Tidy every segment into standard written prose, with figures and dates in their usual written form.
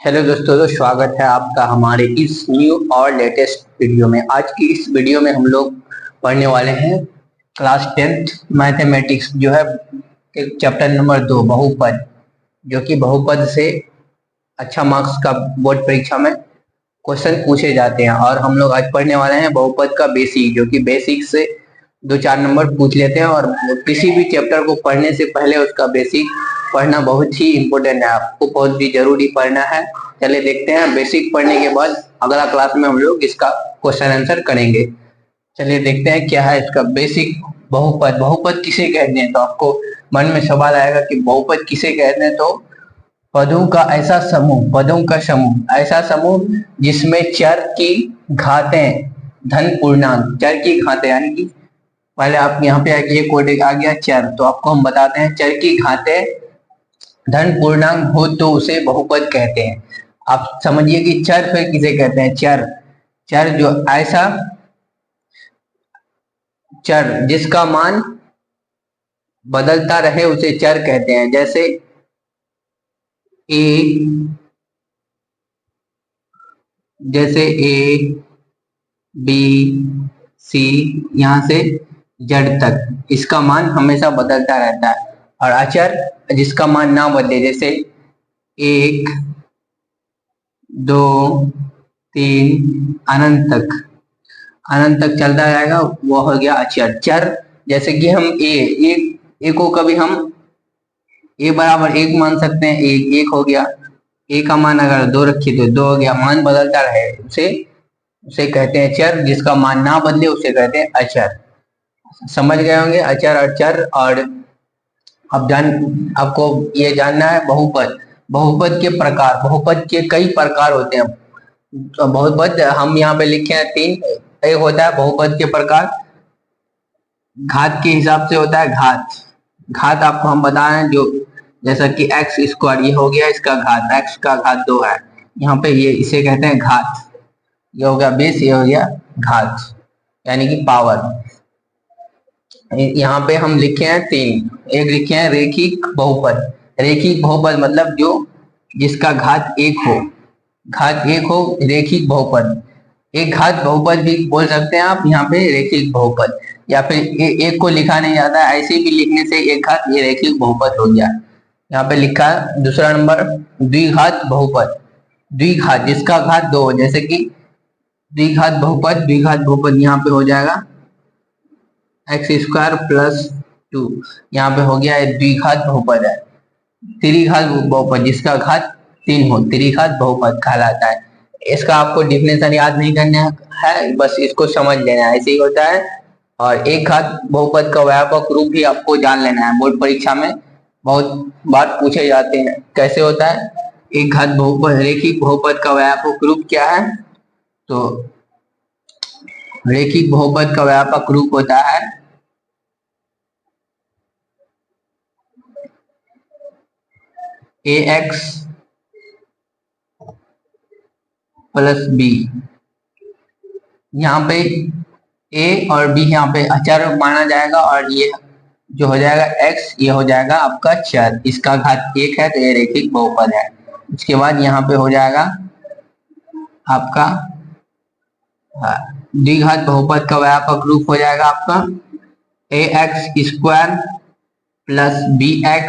Hello दोस्तों, तो स्वागत है आपका हमारे इस न्यू और लेटेस्ट वीडियो में। आज की इस वीडियो में हम लोग पढ़ने वाले हैं क्लास 10th मैथमेटिक्स, जो है एक चैप्टर नंबर 2 बहुपद, जो कि बहुपद से अच्छा मार्क्स का बोर्ड परीक्षा में क्वेश्चन पूछे जाते हैं। और हम लोग आज पढ़ने वाले हैं बहुपद का बेसिक, जो कि बेसिक से 2-4 नंबर पूछ लेते हैं। और किसी भी चैप्टर को पढ़ने से पहले उसका बेसिक पढ़ना बहुत ही इम्पोर्टेंट है, आपको बहुत ही जरूरी पढ़ना है। चलिए देखते हैं, बेसिक पढ़ने के बाद अगला क्लास में हम लोग इसका क्वेश्चन आंसर करेंगे। चलिए देखते हैं क्या है इसका बेसिक। बहुपद, बहुपद किसे कहते हैं? तो आपको मन में सवाल आएगा कि बहुपद किसे कहते हैं। तो पदों का ऐसा समूह, पदों का समूह, ऐसा समूह जिसमें चर की घातें धन पूर्णांक, चर की घातें यानी कि पहले आप यहाँ पे ये कोड आ गया चर, तो आपको हम बताते हैं चर की घातें धन पूर्णांक हो तो उसे बहुपद कहते हैं। आप समझिए कि चर फिर किसे कहते हैं? चर, चर जो ऐसा चर जिसका मान बदलता रहे उसे चर कहते हैं। जैसे ए, ए बी सी, यहां से जेड तक इसका मान हमेशा बदलता रहता है। और अचर जिसका मान ना बदले, जैसे 1 2 3 अनंत तक चलता रहेगा, वो हो गया अचर। चर जैसे कि हम ए को कभी हम ए बराबर 1 मान सकते हैं, एक हो गया। ए का मान अगर 2 रखिए तो 2 हो गया। मान बदलता रहे उसे उसे कहते हैं चर, जिसका मान ना बदले उसे कहते हैं अचर। समझ गए होंगे अचर और चर। और अब आपको ये जानना है बहुपद, बहुपद के प्रकार, बहुपद के कई प्रकार होते हैं। तो बहुपद हम यहाँ पे लिखे हैं 3। एक होता है बहुपद के प्रकार घात के हिसाब से होता है। घात आपको हम बता रहे हैं, जो जैसा कि एक्स स्क्वायर, ये हो गया इसका घात, एक्स का घात 2 है, यहाँ पे ये इसे कहते हैं घात। ये हो गया बेस, ये हो गया घात यानी कि पावर। यहाँ पे हम लिखे हैं 3। एक लिखे हैं रेखिक बहुपद। रेखिक बहुपद मतलब जो जिसका घात 1 हो, घात 1 हो, रेखिक बहुपद। एक घात बहुपद भी बोल सकते हैं आप यहाँ पे, रेखिक बहुपद। या फिर एक को लिखा नहीं जाता, ऐसे भी लिखने से एक घात, ये रेखिक बहुपद हो गया। यहाँ पे लिखा दूसरा नंबर द्विघात बहुपद। द्विघात जिसका घात 2 हो, जैसे कि द्विघात बहुपद, द्विघात बहुपद यहाँ पे हो जाएगा एक्स स्क्वायर प्लस 2, यहाँ पे हो गया द्विघात बहुपद है। त्रिघात बहुपद जिसका घात 3 हो, त्रिघात बहुपद कहलाता है। इसका आपको डिफिनेशन याद नहीं करना है, बस इसको समझ लेना है, ऐसे ही होता है। और एक घात बहुपद का व्यापक रूप भी आपको जान लेना है, बोर्ड परीक्षा में बहुत बार पूछे जाते हैं। कैसे होता है एक घात बहुपद, रेखिक बहुपद का व्यापक रूप क्या है? तो रेखिक बहुपद का व्यापक रूप होता है ax प्लस बी। यहाँ पे a और b यहाँ पे अचर माना जाएगा, और ये जो हो जाएगा x, ये हो जाएगा आपका चर। इसका घात 1 है तो ये रेखिक बहुपद है। इसके बाद यहाँ पे हो जाएगा आपका द्विघात बहुपद का व्यापक रूप हो जाएगा आपका ax square plus bx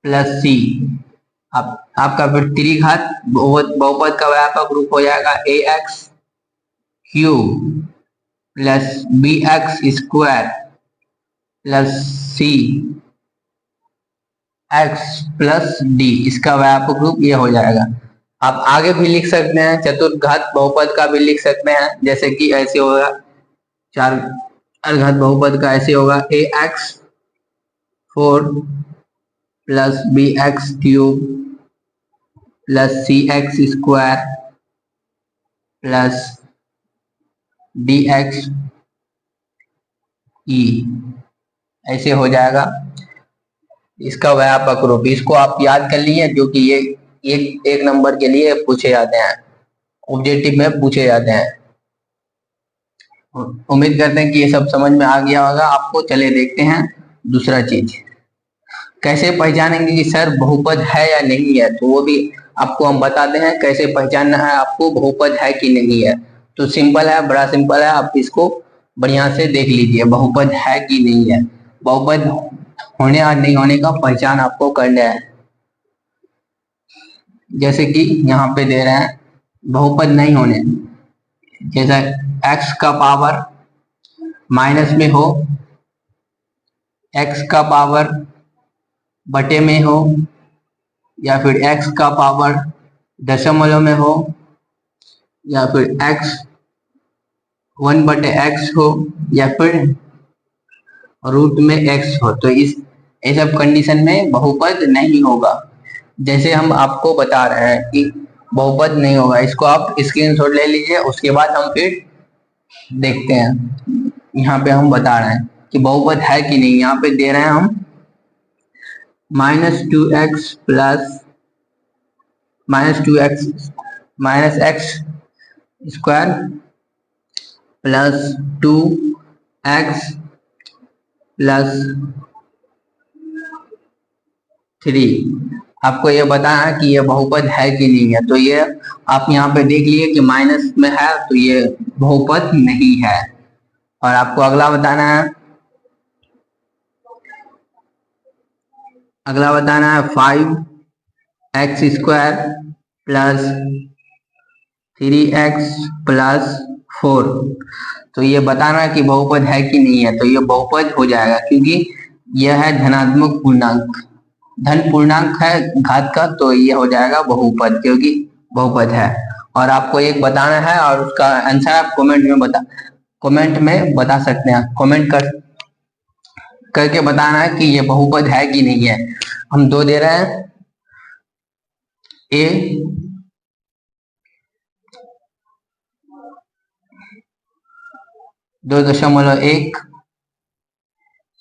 plus C. आपका फिर त्रिघात बहुपद का व्यापक रूप हो जाएगा ax cube plus bx square plus C X plus D. इसका व्यापक रूप ये हो जाएगा। आप आगे भी लिख सकते हैं, चतुर्घात बहुपद का भी लिख सकते हैं, जैसे कि ऐसे होगा चार घात बहुपद का ऐसे होगा ax 4 plus bx cube plus C X square plus D X E, ऐसे हो जाएगा इसका व्यापक रूप। इसको आप याद कर लिए, जो कि ये एक नंबर के लिए पूछे जाते हैं, ऑब्जेक्टिव में पूछे जाते हैं। उम्मीद करते हैं कि ये सब समझ में आ गया होगा आपको। चले देखते हैं दूसरा चीज, कैसे पहचानेंगे कि सर बहुपद है या नहीं है। तो वो भी आपको हम बताते हैं कैसे पहचानना है आपको बहुपद है कि नहीं है। तो सिंपल है, बड़ा सिंपल है, आप इसको बढ़िया से देख लीजिए बहुपद है कि नहीं है। बहुपद होने और नहीं होने का पहचान आपको करना है। जैसे कि यहाँ पे दे रहे हैं बहुपद नहीं होने, जैसा x का पावर माइनस में हो, x का पावर बटे में हो, या फिर x का पावर दशमलव में हो, या फिर x 1/x हो, या फिर रूट में x हो, तो इस सब कंडीशन में बहुपद नहीं होगा। जैसे हम आपको बता रहे हैं कि बहुपद नहीं होगा, इसको आप स्क्रीनशॉट ले लीजिए, उसके बाद हम फिर देखते हैं। यहाँ पे हम बता रहे हैं कि बहुपद है कि नहीं। यहाँ पे दे रहे हैं हम -2x plus -x square plus 2x plus 3। आपको ये बताना है कि ये बहुपद है कि नहीं है। तो ये आप यहाँ पे देख लिए कि माइनस में है, तो ये बहुपद नहीं है। और आपको अगला बताना है, 5x square plus 3x plus 4। तो ये बताना है कि बहुपद है कि नहीं है। तो ये बहुपद हो जाएगा, क्योंकि यह है धनात्मक पूर्णांक, धन पूर्णांक है घात का, तो ये हो जाएगा बहुपद, क्योंकि बहुपद है। और आपको एक बताना है, और उसका आंसर आप कमेंट में बता सकते हैं। कमेंट करके बताना है कि ये बहुपद है कि नहीं है। हम 2 दे रहे हैं, a 2.1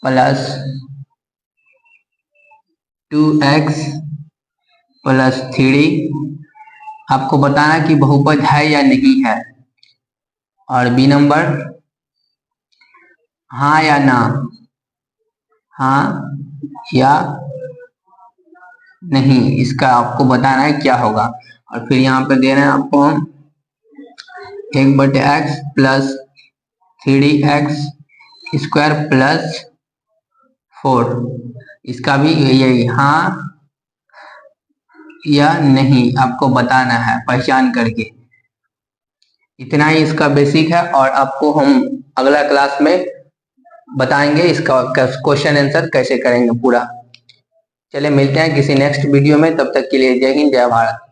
प्लस 2x प्लस 3। आपको बताना है कि बहुपद है या नहीं है। और बी नंबर हाँ या ना, हाँ या नहीं, इसका आपको बताना है क्या होगा। और फिर यहाँ पे दे रहे हैं आपको हम 1/x plus 3x square plus 4। इसका भी यही हाँ या नहीं आपको बताना है पहचान करके। इतना ही इसका बेसिक है, और आपको हम अगला क्लास में बताएंगे इसका क्वेश्चन आंसर कैसे करेंगे पूरा। चलिए मिलते हैं किसी नेक्स्ट वीडियो में, तब तक के लिए जय हिंद जय भारत।